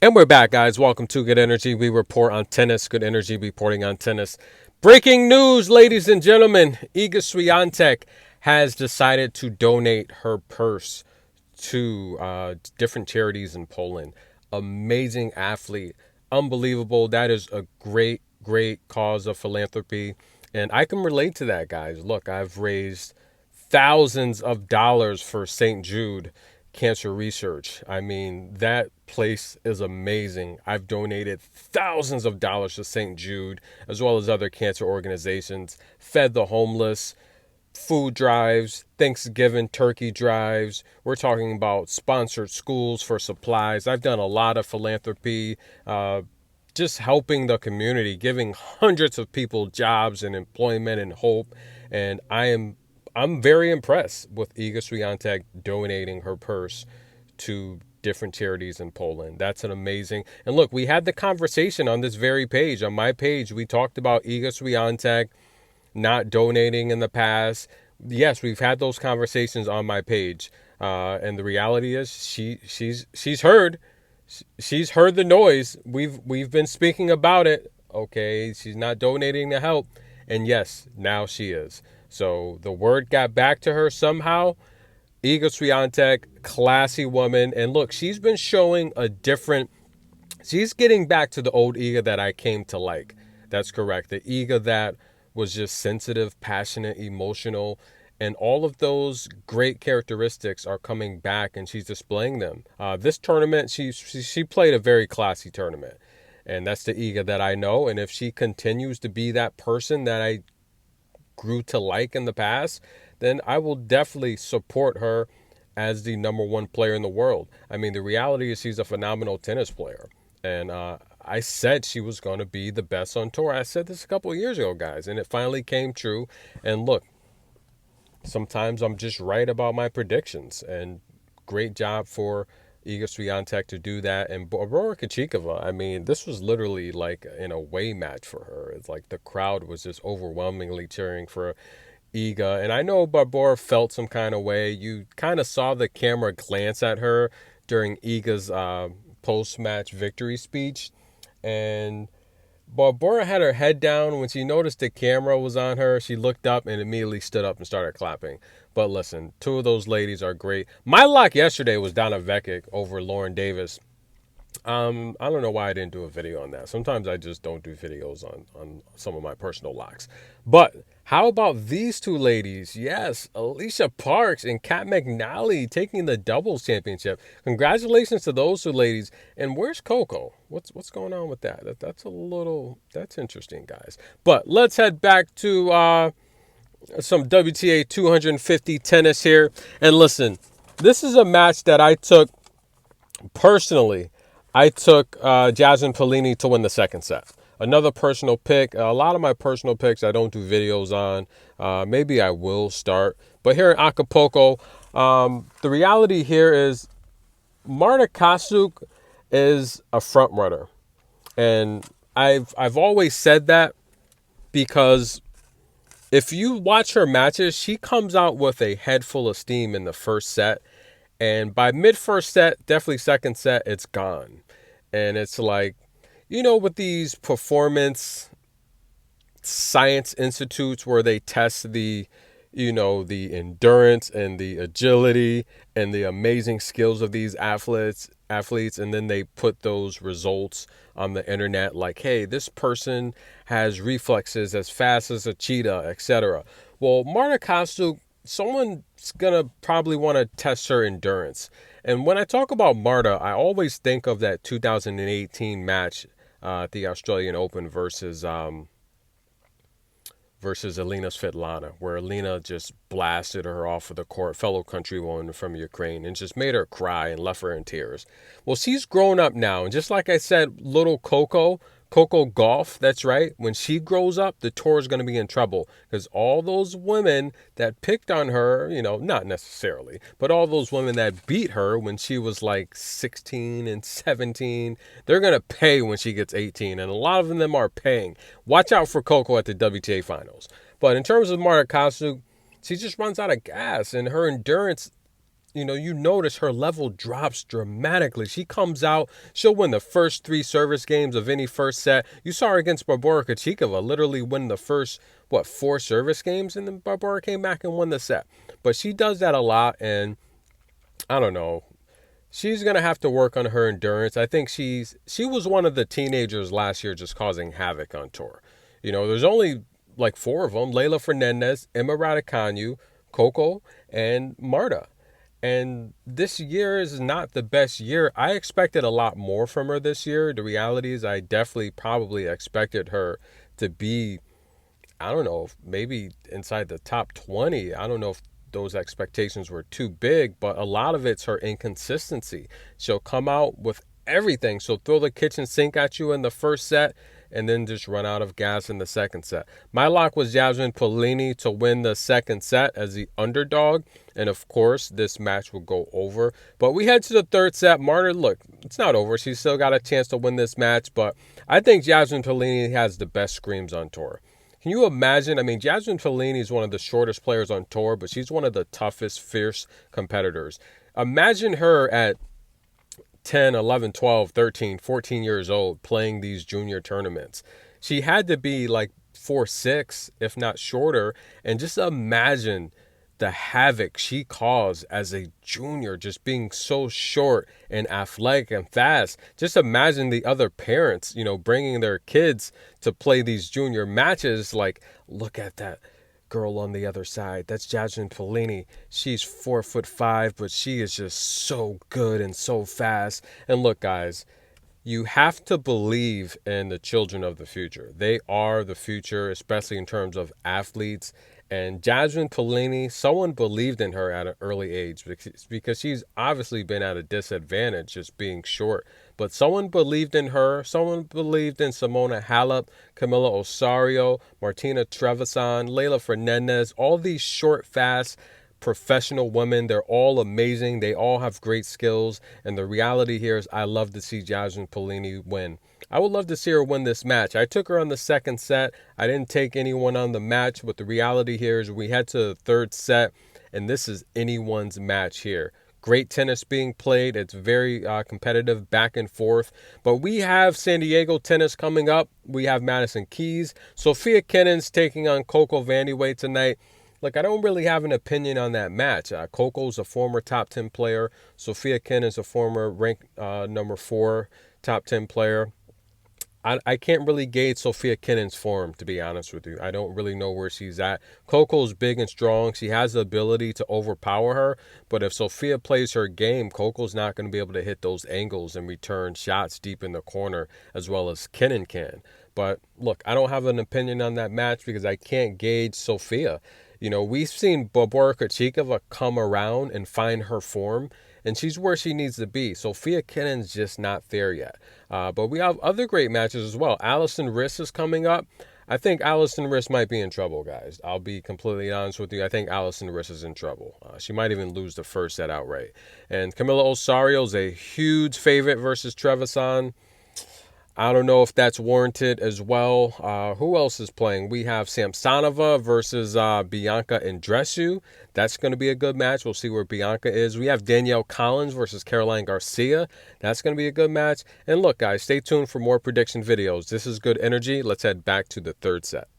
And we're back, guys. Welcome to Good Energy. We report on tennis. Good Energy reporting on tennis. Breaking news, ladies and gentlemen. Iga Swiatek has decided to donate her purse to different charities in Poland. Amazing athlete. Unbelievable. That is a great, great cause of philanthropy. And I can relate to that, guys. Look, I've raised thousands of dollars for St. Jude cancer research. I mean, that place is amazing. I've donated thousands of dollars to St. Jude, as well as other cancer organizations, fed the homeless, food drives, Thanksgiving turkey drives. We're talking about sponsored schools for supplies. I've done a lot of philanthropy, just helping the community, giving hundreds of people jobs and employment and hope. And I'm very impressed with Iga Swiatek donating her purse to different charities in Poland. That's an amazing. And look, we had the conversation on this very page. On my page, we talked about Iga Swiatek not donating in the past. Yes, we've had those conversations on my page. And the reality is she's heard. She's heard the noise. We've been speaking about it. Okay, she's not donating to help. And yes, now she is. So the word got back to her somehow. Iga Swiatek, classy woman. And look, she's been showing a different. She's getting back to the old Iga that I came to like. That's correct. The Iga that was just sensitive, passionate, emotional. And all of those great characteristics are coming back, and she's displaying them. This tournament, she played a very classy tournament. And that's the Iga that I know. And if she continues to be that person that I grew to like in the past, then I will definitely support her as the number one player in the world. I mean, the reality is she's a phenomenal tennis player. And I said she was going to be the best on tour. I said this a couple of years ago, guys, and it finally came true. And look, sometimes I'm just right about my predictions. And great job for Iga Swiatek to do that. And Barbora Krejcikova, I mean, this was literally like an away match for her. It's like the crowd was just overwhelmingly cheering for Iga. And I know Barbora felt some kind of way. You kind of saw the camera glance at her during Iga's post-match victory speech. And Barbora had her head down. When she noticed the camera was on her, she looked up and immediately stood up and started clapping. But listen, two of those ladies are great. My lock yesterday was Donna Vekic over Lauren Davis. I don't know why I didn't do a video on that. Sometimes I just don't do videos on some of my personal locks. But how about these two ladies? Yes, Alicia Parks and Kat McNally taking the doubles championship. Congratulations to those two ladies. And where's Coco? What's going on with that? That's interesting, guys. But let's head back to some WTA 250 tennis here. And listen, this is a match that I took personally. I took Jasmine Polini to win the second set. Another personal pick. A lot of my personal picks I don't do videos on. Maybe I will start. But here in Acapulco, the reality here is Marta Kasuk is a front runner. And I've always said that because if you watch her matches, she comes out with a head full of steam in the first set. And by mid-first set, definitely second set, it's gone. And it's like, with these performance science institutes where they test the endurance and the agility and the amazing skills of these athletes, and then they put those results on the internet like, hey, this person has reflexes as fast as a cheetah, etc. Well, Marta Kasuk, someone's going to probably want to test her endurance. And when I talk about Marta, I always think of that 2018 match at the Australian Open versus Alina Svetlana, where Alina just blasted her off of the court, fellow countrywoman from Ukraine, and just made her cry and left her in tears. Well, she's grown up now, and just like I said, little Coco Gauff, that's right. When she grows up, the tour is going to be in trouble because all those women that picked on her, not necessarily, but all those women that beat her when she was like 16 and 17, they're going to pay when she gets 18. And a lot of them are paying. Watch out for Coco at the WTA finals. But in terms of Marta Kasuk, she just runs out of gas and her endurance you notice her level drops dramatically. She comes out, she'll win the first 3 service games of any first set. You saw her against Barbora Krejcikova literally win the first, 4 service games, and then Barbora came back and won the set. But she does that a lot, and I don't know. She's going to have to work on her endurance. I think she was one of the teenagers last year just causing havoc on tour. There's only like 4 of them: Leylah Fernandez, Emma Raducanu, Coco, and Marta. And this year is not the best year. I expected a lot more from her this year. The reality is I definitely probably expected her to be, I don't know, maybe inside the top 20. I don't know if those expectations were too big, but a lot of it's her inconsistency. She'll come out with everything. She'll throw the kitchen sink at you in the first set and then just run out of gas in the second set. My lock was Jasmine Paolini to win the second set as the underdog. And of course, this match will go over. But we head to the third set. Marta, look, it's not over. She's still got a chance to win this match. But I think Jasmine Paolini has the best screams on tour. Can you imagine? I mean, Jasmine Paolini is one of the shortest players on tour, but she's one of the toughest, fierce competitors. Imagine her at 10, 11, 12, 13, 14 years old playing these junior tournaments. She had to be like 4'6", if not shorter. And just imagine the havoc she caused as a junior, just being so short and athletic and fast. Just imagine the other parents, bringing their kids to play these junior matches. Like, look at that girl on the other side. That's Jasmine Paolini. She's 4'5", but she is just so good and so fast. And look, guys, you have to believe in the children of the future. They are the future, especially in terms of athletes. And Jasmine Paolini, someone believed in her at an early age because she's obviously been at a disadvantage just being short. But someone believed in her. Someone believed in Simona Halep, Camila Osorio, Martina Trevisan, Leylah Fernandez, all these short, fast, professional women. They're all amazing. They all have great skills. And the reality here is I love to see Jasmine Paolini win. I would love to see her win this match. I took her on the second set. I didn't take anyone on the match, but the reality here is we head to the third set, and this is anyone's match here. Great tennis being played. It's very competitive back and forth. But we have San Diego tennis coming up. We have Madison Keys. Sofia Kenin's taking on Coco Vandeweghe tonight. Look, I don't really have an opinion on that match. Coco's a former top 10 player. Sofia Kenin is a former ranked number 4 top 10 player. I can't really gauge Sofia Kenin's form, to be honest with you. I don't really know where she's at. Coco's big and strong. She has the ability to overpower her. But if Sofia plays her game, Coco's not going to be able to hit those angles and return shots deep in the corner as well as Kenin can. But look, I don't have an opinion on that match because I can't gauge Sofia. We've seen Barbora Krejcikova come around and find her form, and she's where she needs to be. Sofia Kenin's just not there yet. But we have other great matches as well. Alison Riss is coming up. I think Alison Riss might be in trouble, guys. I'll be completely honest with you. I think Alison Riss is in trouble. She might even lose the first set outright. And Camila Osorio is a huge favorite versus Trevisan. I don't know if that's warranted as well. Who else is playing? We have Samsonova versus Bianca Andreescu. That's going to be a good match. We'll see where Bianca is. We have Danielle Collins versus Caroline Garcia. That's going to be a good match. And look, guys, stay tuned for more prediction videos. This is Good Energy. Let's head back to the third set.